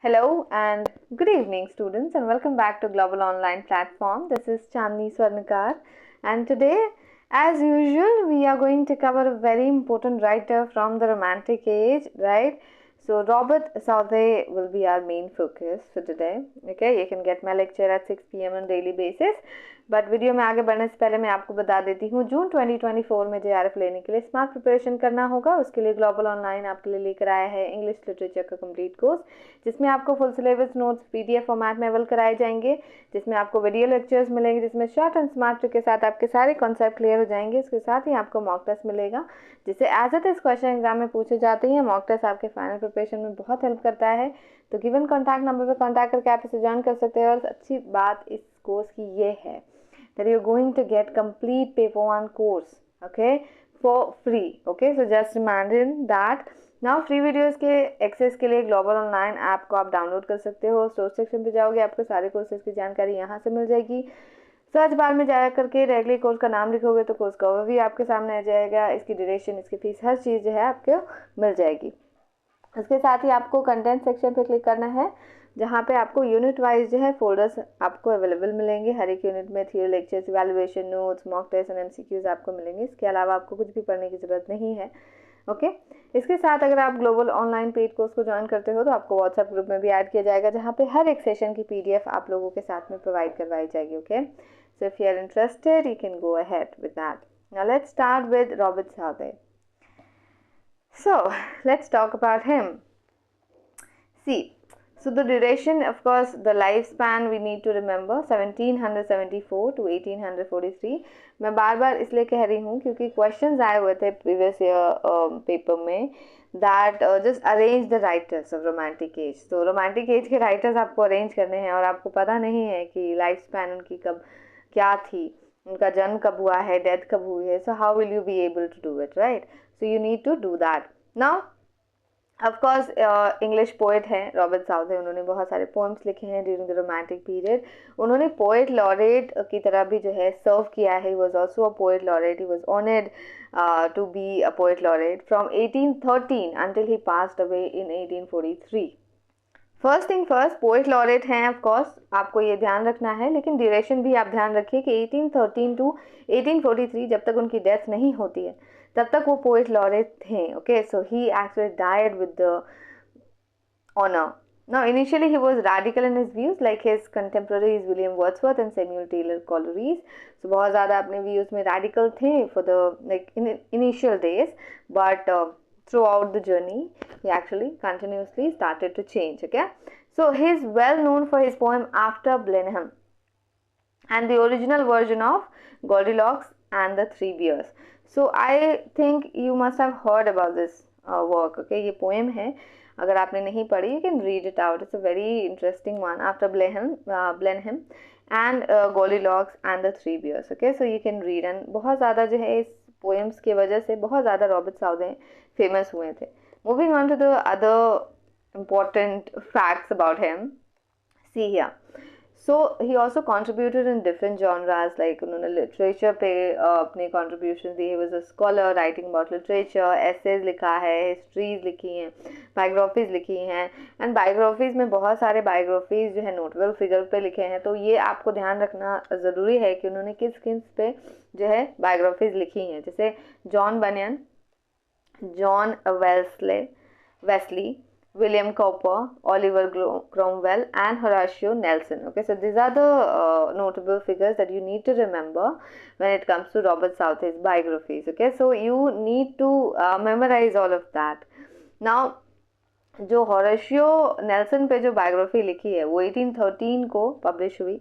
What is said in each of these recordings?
Hello and good evening students, and welcome back to Global Online Platform. This is Chandni Swarnikar, and today as usual we are going to cover a very important writer from the Romantic age, right? So Robert Southey will be our main focus for today. Okay, you can get my lecture at 6 p.m. on daily basis. But video में आगे बढ़ने से पहले मैं आपको बता देती हूँ, जून 2024 में JRF लेने के लिए स्मार्ट प्रिपरेशन करना होगा। उसके लिए ग्लोबल ऑनलाइन आपके लिए लेकर आया है इंग्लिश लिटरेचर का कंप्लीट कोर्स, जिसमें आपको full syllabus notes PDF format में अवेल कराए जाएंगे, जिसमें आपको वीडियो लेक्चर्स मिलेंगे, जिसमें शॉर्ट एंड स्मार्ट ट्रिक के साथ आपके सारे कॉन्सेप्ट क्लियर हो जाएंगे। इसके साथ ही आपको मॉक टेस्ट मिलेगा, जिससे as it is question exam में पूछे जाते हैं। मॉक टेस्ट आपके फाइनल प्रिपरेशन में बहुत हेल्प करता है। तो गिवन कॉन्टैक्ट नंबर पर कॉन्टैक्ट करके आप इसे ज्वाइन कर सकते हैं। और अच्छी बात इस कोर्स की ये है that you're going to get complete paper one course, okay, for free. Okay, so just imagine that. Now free videos के एक्सेस के लिए ग्लोबल ऑनलाइन ऐप को आप डाउनलोड कर सकते हो। सोर्स सेक्शन पे जाओगे, आपको सारे कोर्सेज की जानकारी यहाँ से मिल जाएगी। सर्च बार में जा करके डायरेक्टली कोर्स का नाम लिखोगे तो कोर्स का ओवरव्यू आपके सामने आ जाएगा। इसकी ड्यूरेशन, इसकी फीस, हर चीज़ जो है आपको मिल जाएगी। इसके साथ ही आपको कंटेंट सेक्शन पे क्लिक करना है, जहाँ पे आपको यूनिट वाइज जो है फोल्डर्स आपको अवेलेबल मिलेंगे। हर एक यूनिट में theory lectures, evaluation notes, mock test and MCQs आपको मिलेंगे। इसके अलावा आपको कुछ भी पढ़ने की ज़रूरत नहीं है। ओके, इसके साथ अगर आप ग्लोबल ऑनलाइन पेड कोर्स को ज्वाइन करते हो तो आपको व्हाट्सएप ग्रुप में भी ऐड किया जाएगा, जहाँ पे हर एक सेशन की PDF आप लोगों के साथ में प्रोवाइड करवाई जाएगी। Okay, so if you are interested you can go ahead with that. Now let's start with Robert Southey. So let's talk about him. See, so the duration, of course, the lifespan we need to remember 1774 to 1843. मैं बार बार इसलिए कह रही हूँ क्योंकि questions आए हुए थे previous year paper में that just arrange the writers of romantic age. तो रोमांटिक एज के राइटर्स आपको अरेंज करने हैं और आपको पता नहीं है कि लाइफ स्पैन उनकी कब क्या थी, उनका जन्म कब हुआ है, डेथ कब हुई है. So how will you be able to do it, right? So you need to do that. Now of course English poet हैं रॉबर्ट साउथे। उन्होंने बहुत सारे पोएम्स लिखे हैं ड्यूरिंग द रोमांटिक पीरियड। उन्होंने पोएट लॉरेट की तरह भी जो है सर्व किया है। He was also a poet laureate. He was honoured to be a poet laureate from 1813 until he passed away in 1843। First thing first, poet laureate हैं of course, आपको ये ध्यान रखना है, लेकिन ड्यूरेशन भी आप ध्यान रखिए कि 1813 टू 1843 जब तक उनकी डेथ नहीं होती है तब तक वो पोएट लॉरेट थे. Okay, so he actually died with the honour. Now, initially he was radical in his views, like his contemporaries William Wordsworth and Samuel Taylor Coleridge. So बहुत ज़्यादा अपने views में radical थे for the initial days, but throughout the journey he actually continuously started to change. Okay, so he is well known for his poem After Blenheim and the original version of Goldilocks and the Three Bears. So I think you must have heard about this work. Okay, ये poem है, अगर आपने नहीं पढ़ी you can read it out. It's a very interesting one. After Blenheim and Goldilocks and the Three Bears. Okay, so you can read. And बहुत ज़्यादा जो है इस poems की वजह से बहुत ज़्यादा रॉबर्ट साउथे फेमस हुए थे. Moving on to the other important facts about him. See here. So he also contributed in different genres, like उन्होंने literature पे अपने contributions दिए. He was a scholar writing about literature, essays लिखा है, histories लिखी हैं, biographies लिखी हैं. And biographies में बहुत सारे biographies जो है notable figure पे लिखे हैं. तो ये आपको ध्यान रखना ज़रूरी है कि उन्होंने किस किस पे जो है biographies लिखी हैं. जैसे John Bunyan, John Wesley, William Cowper, Oliver Cromwell and Horatio Nelson. Okay, so these are the notable figures that you need to remember when it comes to Robert Southey's biographies. Okay, so you need to memorize all of that. Now, जो Horatio Nelson पे जो biography लिखी है वो 1813 को publish हुई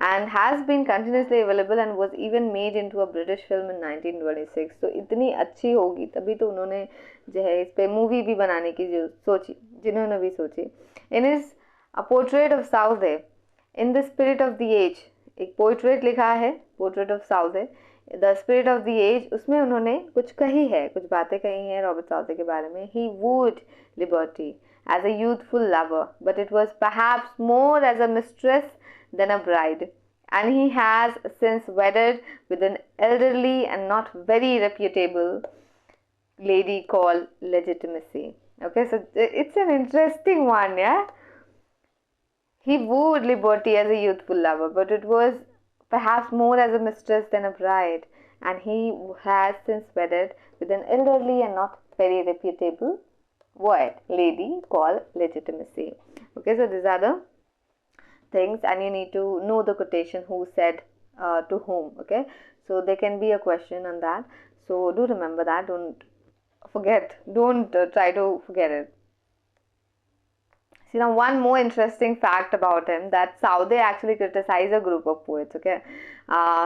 and has been continuously available and was even made into a British film in 1926. तो इतनी अच्छी होगी तभी तो उन्होंने जो है इस पे मूवी भी बनाने की जो सोची, जिन्होंने भी सोची. In his A Portrait of Southey, in the Spirit of the Age, एक पोर्ट्रेट लिखा है, portrait of Southey, the spirit of the age. उसमें उन्होंने कुछ कही है, कुछ बातें कही हैं रॉबर्ट साउथे के बारे में. He wooed liberty as a youthful lover, but it was perhaps more as a mistress than a bride, and he has since wedded with an elderly and not very reputable lady called Legitimacy. Okay, so it's an interesting one, yeah. He wooed liberty as a youthful lover, but it was perhaps more as a mistress than a bride, and he has since wedded with an elderly and not very reputable lady called Legitimacy. Okay, so these are the things, and you need to know the quotation who said to whom. Okay, so there can be a question on that, so do remember that. Don't try to forget it. See, now one more interesting fact about him, that Southey actually criticized a group of poets. Okay,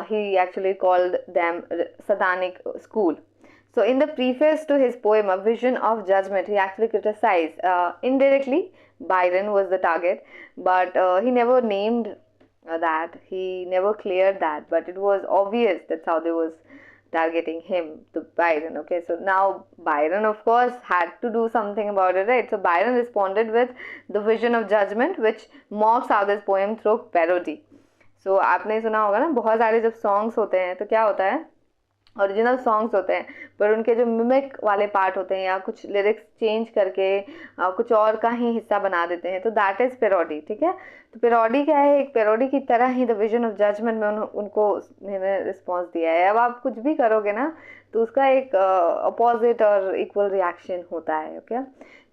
he actually called them Satanic school. So in the preface to his poem, A Vision of Judgment, he actually criticized indirectly. Byron was the target, but he never named that. He never cleared that, but it was obvious that Southey was targeting him, to Byron. Okay, so now Byron, of course, had to do something about it, right? So Byron responded with The Vision of Judgment, which mocks Southey's poem through parody. So आपने सुना होगा ना, बहुत सारे जब songs होते हैं तो क्या होता है, ओरिजिनल सॉन्ग्स होते हैं पर उनके जो मिमिक वाले पार्ट होते हैं या कुछ लिरिक्स चेंज करके कुछ और का ही हिस्सा बना देते हैं, तो दैट इज़ पेरोडी. ठीक है, तो पेरोडी क्या है, एक पेरोडी की तरह ही द विजन ऑफ जजमेंट में उनको रिस्पॉन्स दिया है. अब आप कुछ भी करोगे ना तो उसका एक अपोजिट और इक्वल रिएक्शन होता है. Okay,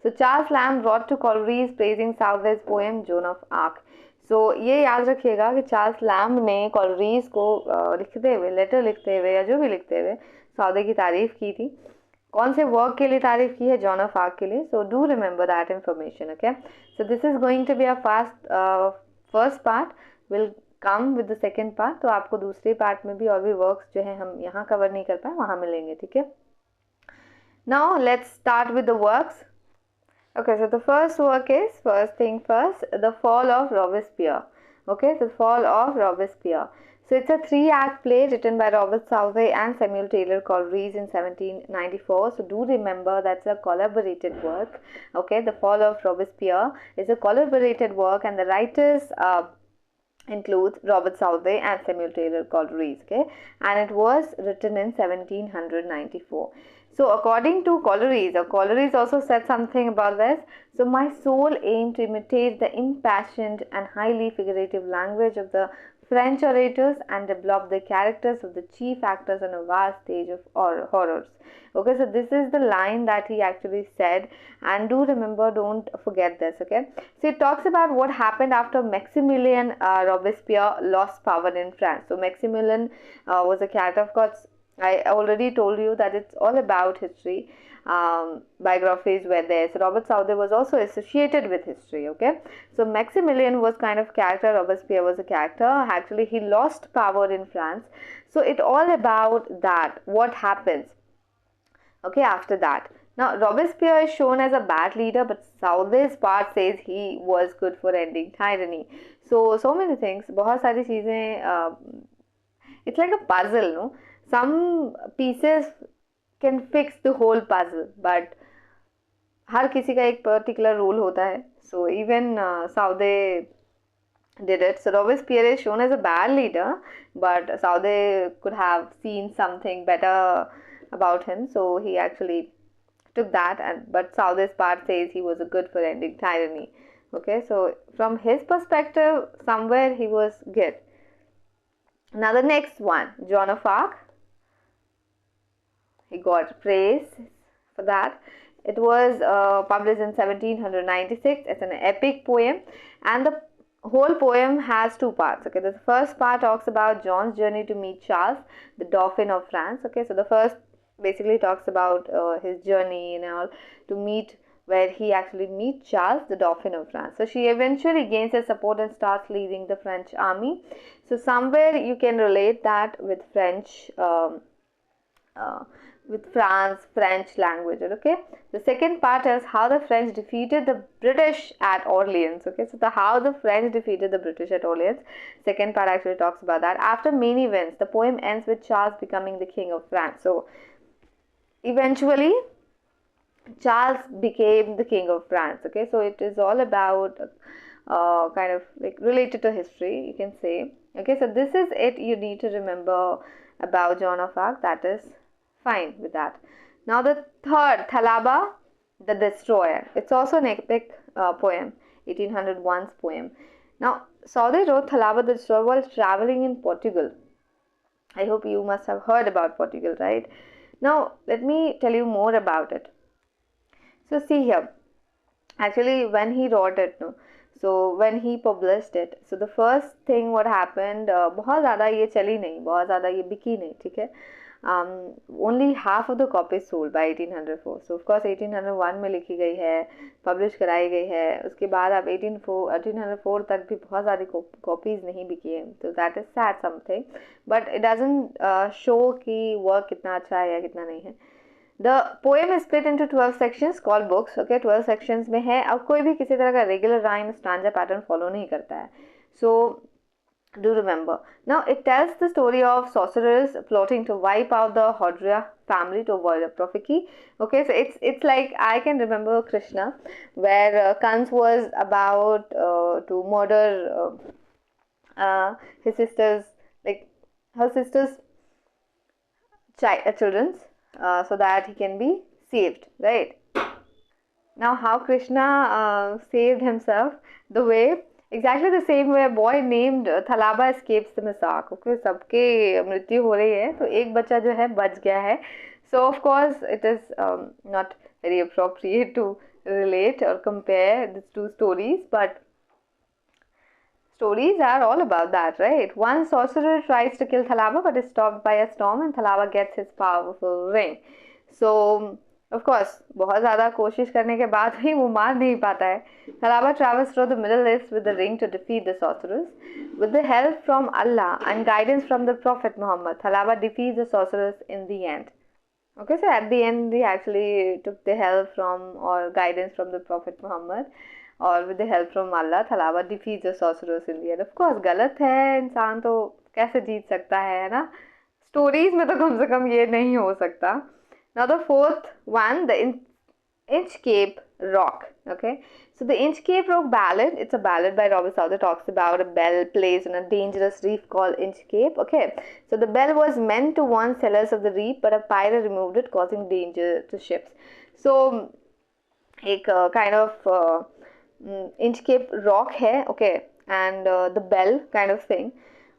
so Charles Lamb wrote to Coleridge praising Southey's poem Joan of Arc. So ये याद रखिएगा कि चार्ल्स लैम्ब ने कॉलरीज को लिखते हुए, लेटर लिखते हुए या जो भी लिखते हुए साउदे की तारीफ की थी. कौन से वर्क के लिए तारीफ की है, जॉन ऑफ आर्क के लिए. So do remember that information. Okay, so this is going to be a first part, we'll come with the second part. तो आपको दूसरे पार्ट में भी और भी वर्क्स जो है हम यहाँ कवर नहीं कर पाए वहाँ मिलेंगे. ठीक है, now let's start with the works. Okay, so the first work is, first thing first, The Fall of Robespierre. Okay, The Fall of Robespierre. So it's a 3-act play written by Robert Southey and Samuel Taylor Coleridge in 1794. So do remember that's a collaborated work. Okay, The Fall of Robespierre is a collaborated work, and the writers includes Robert Southey and Samuel Taylor Coleridge. Okay, and it was written in 1794. So according to Coleridge, Coleridge also said something about this. So my soul aimed to imitate the impassioned and highly figurative language of the French orators and develop the characters of the chief actors on a vast stage of horrors. Okay, so this is the line that he actually said, and do remember, don't forget this. Okay, so it talks about what happened after Maximilien Robespierre lost power in France. So Maximilien was a character, of course. I already told you that it's all about history. Biographies were there. So Robert Southey was also associated with history. Okay, so Maximilien was kind of character, Robespierre was a character. Actually, he lost power in France. So it's all about that, what happens, okay, after that. Now Robespierre is shown as a bad leader, but Southey's part says he was good for ending tyranny. So many things, बहुत सारी चीज़ें, it's like a puzzle, no? Some pieces can fix the whole puzzle, but हर किसी का एक particular role होता है. So even Southey did it. So Robespierre is shown as a bad leader, but Southey could have seen something better about him, so he actually took that. But Southey's part says he was good for ending tyranny. Okay, so from his perspective, somewhere he was good. Now the next one, Joan of Arc. He got praise for that. It was published in 1796. It's an epic poem, and the whole poem has 2 parts. Okay, the first part talks about John's journey to meet Charles, the Dauphin of France. Okay, so the first basically talks about his journey and all to meet, where he actually meets Charles, the Dauphin of France. So she eventually gains his support and starts leading the French army. So somewhere you can relate that with French. With French language. Okay, the second part is how the French defeated the British at Orleans. Okay, so how the French defeated the British at Orleans, second part actually talks about that. After many events, the poem ends with Charles becoming the king of France. So eventually Charles became the king of France. Okay, so it is all about kind of like related to history, you can say. Okay, so this is it you need to remember about Joan of Arc. That is fine with that. Now the third, Thalaba, the Destroyer. It's also an epic poem, 1801's poem. Now, Southey wrote Thalaba the Destroyer while traveling in Portugal. I hope you must have heard about Portugal, right? Now, let me tell you more about it. So, see here. Actually, when he wrote it, no, so when he published it, so the first thing what happened, बहुत ज़्यादा ये चली नहीं, बहुत ज़्यादा ये बिकी नहीं, ठीक है. Only half of the copies sold by 1804. So of course 1801 में लिखी गई है, publish कराई गई है, उसके बाद अब 1804 तक भी बहुत सारी copies नहीं बिकी है. So that is sad something, but it doesn't show कि work कितना अच्छा है या कितना नहीं है. The poem is split into 12 sections called books. Okay, 12 sections में है. अब कोई भी किसी तरह का regular rhyme stanza pattern follow नहीं करता है. So do remember. Now it tells the story of sorcerers plotting to wipe out the Hodria family to avoid a prophecy. Okay, so it's like I can remember Krishna, where Kans was about to murder his sisters, like her sisters' children's. So that he can be saved, right? Now, how Krishna saved himself? The way, exactly the same way a boy named Thalaba escapes the massacre. Okay, सबके मृत्यु हो रही है, तो एक बच्चा जो है बच गया है. So of course it is not very appropriate to relate or compare these two stories, but stories are all about that, right? One sorcerer tries to kill Thalaba but is stopped by a storm and Thalaba gets his powerful ring. So, of course, बहुत ज़्यादा कोशिश करने के बाद भी वो मार नहीं पाता है. Thalaba travels through the Middle East with the ring to defeat the sorcerers. With the help from Allah and guidance from the Prophet Muhammad, Thalaba defeats the sorcerers in the end. Okay, so at the end he actually took the help from or guidance from the Prophet Muhammad. और with the help from Allah, Thalaba defeats the sorcerers in the end. Of course, गलत है, इंसान तो कैसे जीत सकता है ना? Stories में तो कम से कम ये नहीं हो सकता. Now the fourth one, the Inchcape Rock. Okay, so the Inchcape Rock ballad, it's a ballad by Robert Southey, talks about a bell placed on a dangerous reef called Inchcape. Okay, so the bell was meant to warn sailors of the reef, but a pirate removed it, causing danger to ships. So एक kind of Inchcape Rock है, okay, and the bell kind of thing,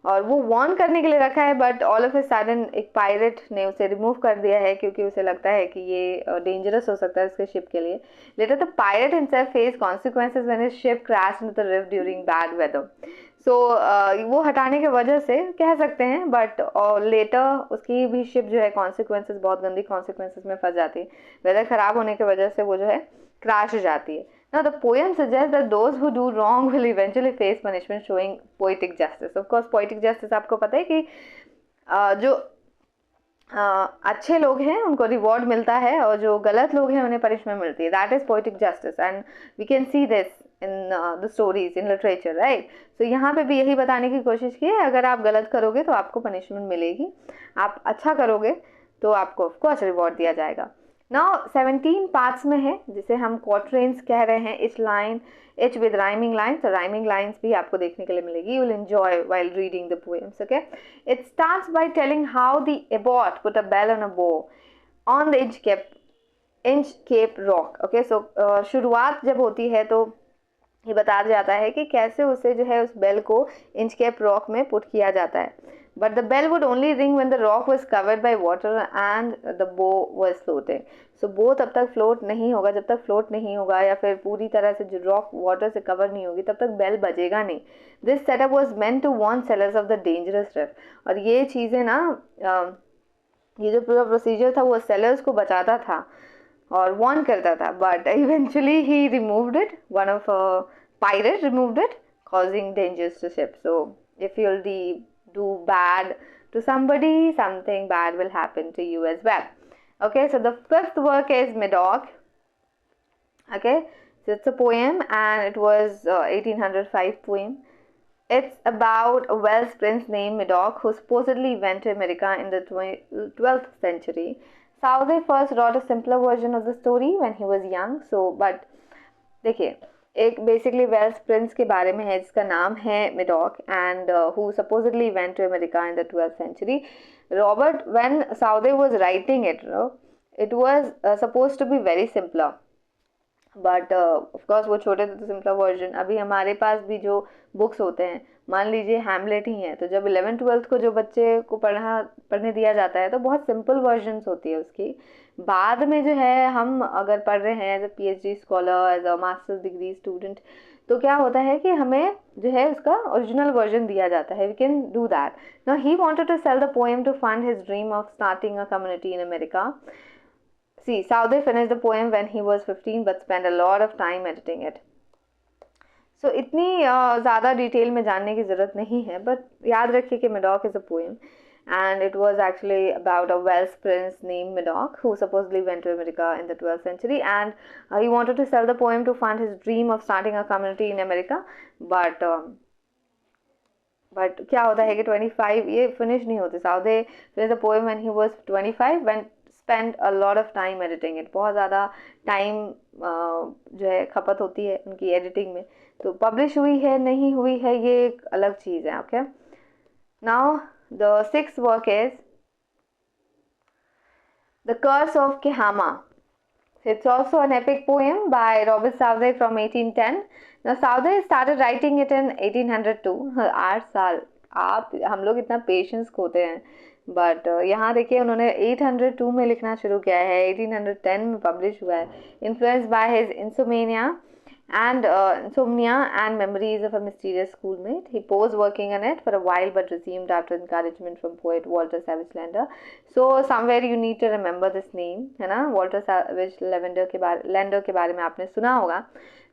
और वो Warne करने के लिए रखा है, but all of a sudden एक पायरेट ने उसे रिमूव कर दिया है क्योंकि उसे लगता है कि ये डेंजरस हो सकता है उसके शिप के लिए. Later the pirate himself face consequences when his ship crashed into the river during bad weather. So वो हटाने की वजह से कह सकते हैं, बट लेटर उसकी भी शिप जो है कॉन्सिक्वेंसेस, बहुत गंदी कॉन्सिक्वेंसेस में फंस जाती है. वेदर ख़राब होने की वजह से वो जो है क्रैश हो जाती है. Now the poem suggests that those who do wrong will eventually face punishment, showing poetic justice. Of course, poetic justice आपको पता है कि जो अच्छे लोग हैं उनको रिवॉर्ड मिलता है और जो गलत लोग हैं उन्हें पनिशमेंट मिलती है. That is poetic justice, and we can see this in the stories in literature, right? So यहाँ पे भी यही बताने की कोशिश की है, अगर आप गलत करोगे तो आपको पनिशमेंट मिलेगी, आप अच्छा करोगे तो आपको ऑफ कोर्स रिवॉर्ड दिया जाएगा. Now 17 पार्ट्स में है जिसे हम क्वार्टरेंस कह रहे हैं. Each line each with rhyming lines, तो राइमिंग लाइन्स भी आपको देखने के लिए मिलेगी. You will enjoy while reading the poems. Okay, it starts by telling how the abbot put a bell on a buoy on the Inchcape rock. Okay, so शुरुआत जब होती है तो ये बता जाता है कि कैसे उसे जो है उस बेल को इंचकेप रॉक में पुट किया जाता है. But the bell would only ring when the rock was covered by water and the bow was floating. So bow तब तक float नहीं होगा, जब तक float नहीं होगा या फिर पूरी तरह से जो rock water से cover नहीं होगी तब तक bell बजेगा नहीं. This setup was meant to warn sailors of the dangerous rift. और ये चीज़ें ना ये जो पूरा procedure था वो sailors को बचाता था और warn करता था. But eventually he removed it. One of pirate removed it, causing dangers to ship. So if you'll do bad to somebody, something bad will happen to you as well. Okay, so the fifth work is Medoc. Okay, so it's a poem and it was 1805 poem. It's about a Welsh prince named Medoc who supposedly went to America in the 12th century. Southey first wrote a simpler version of the story when he was young. So, but देखिए एक basically Wales Prince के बारे में है जिसका नाम है Madoc and who supposedly went to America in the 12th century. Robert, when Southey was writing it, it was supposed to be very simpler. But of course वो छोटे थे तो सिंपल वर्जन। अभी हमारे पास भी जो बुक्स होते हैं, मान लीजिए हैमलेट ही है, तो जब 11th-12th को जो बच्चे को पढ़ने दिया जाता है तो बहुत सिंपल वर्जन्स होती है उसकी। बाद में जो है हम अगर पढ़ रहे हैं as a PhD scholar, as a masters degree student, तो क्या होता है कि हमें जो है उसका ओरिजिनल वर्जन दिया जाता है। We can do that. Now he wanted to sell the poem to fund his dream of starting a community in America. See, Southey finished the poem when he was 15 but spent a lot of time editing it. So इतनी ज़्यादा detail में जानने की ज़रूरत नहीं है, but याद रखिए कि Medoc is a poem and it was actually about a Welsh prince named Medoc who supposedly went to America in the 12th century, and he wanted to sell the poem to fund his dream of starting a community in America, but क्या होता है कि 25 ये finish नहीं होते। Southey finished the poem when he was 25 when spent a lot of time editing it. बहुत ज़्यादा time जो है खपत होती है उनकी एडिटिंग में। तो पब्लिश हुई है नहीं हुई है ये एक अलग चीज़ है। Okay, now the 6th work is the curse of Kehama. It's also an epic poem by Robert Southey from 1810. Now Southey started writing it in 1802. 8 साल, आप हम लोग इतना पेशेंस खोते हैं, बट यहाँ देखिए उन्होंने 802 में लिखना शुरू किया है, 1810 में पब्लिश हुआ है। Influenced by his insomnia and memories of a mysterious schoolmate. He paused working on it for a while but resumed after encouragement from poet Walter Savage Landor. So somewhere you need to remember this name, है ना? Walter Savage Landor के बारे में आपने सुना होगा।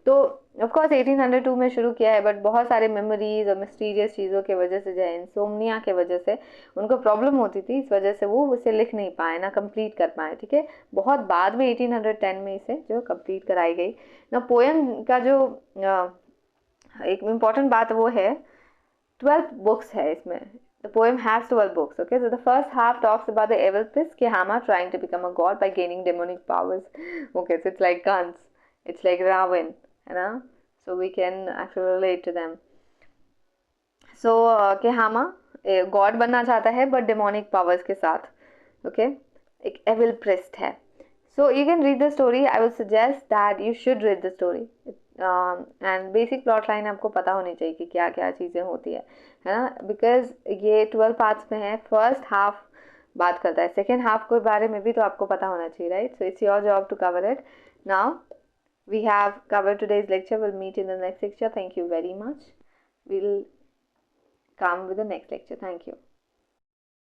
तो of course 1802 में शुरू किया है, बट बहुत सारे मेमोरीज और मिस्टीरियस चीज़ों के वजह से जो है, इंसोमनिया के वजह से उनको प्रॉब्लम होती थी, इस वजह से वो उसे लिख नहीं पाए, ना कंप्लीट कर पाए। ठीक है, बहुत बाद में 1810 में इसे जो कंप्लीट कराई गई ना। पोएम का जो एक इम्पॉर्टेंट बात वो है 12 बुक्स है इसमें। The poem has 12 books. Okay, so the first half talks about the evil prince Kehama trying to become a god by gaining demonic powers. Okay, so it's like guns, it's like Ravan, है ना? So we can actually relate to them. So Kehama god बनना चाहता है but demonic powers के साथ. Okay, एक evil priest है. So you can read the story. I will suggest that you should read the story. And basic plot line आपको पता होनी चाहिए कि क्या क्या चीज़ें होती है ना, बिकॉज ये 12 पार्ट्स में है। फर्स्ट हाफ बात करता है, सेकेंड हाफ के बारे में भी तो आपको पता होना चाहिए, right? So it's your job to cover it. Now we have covered today's lecture. We'll meet in the next lecture. Thank you very much. We'll come with the next lecture. Thank you.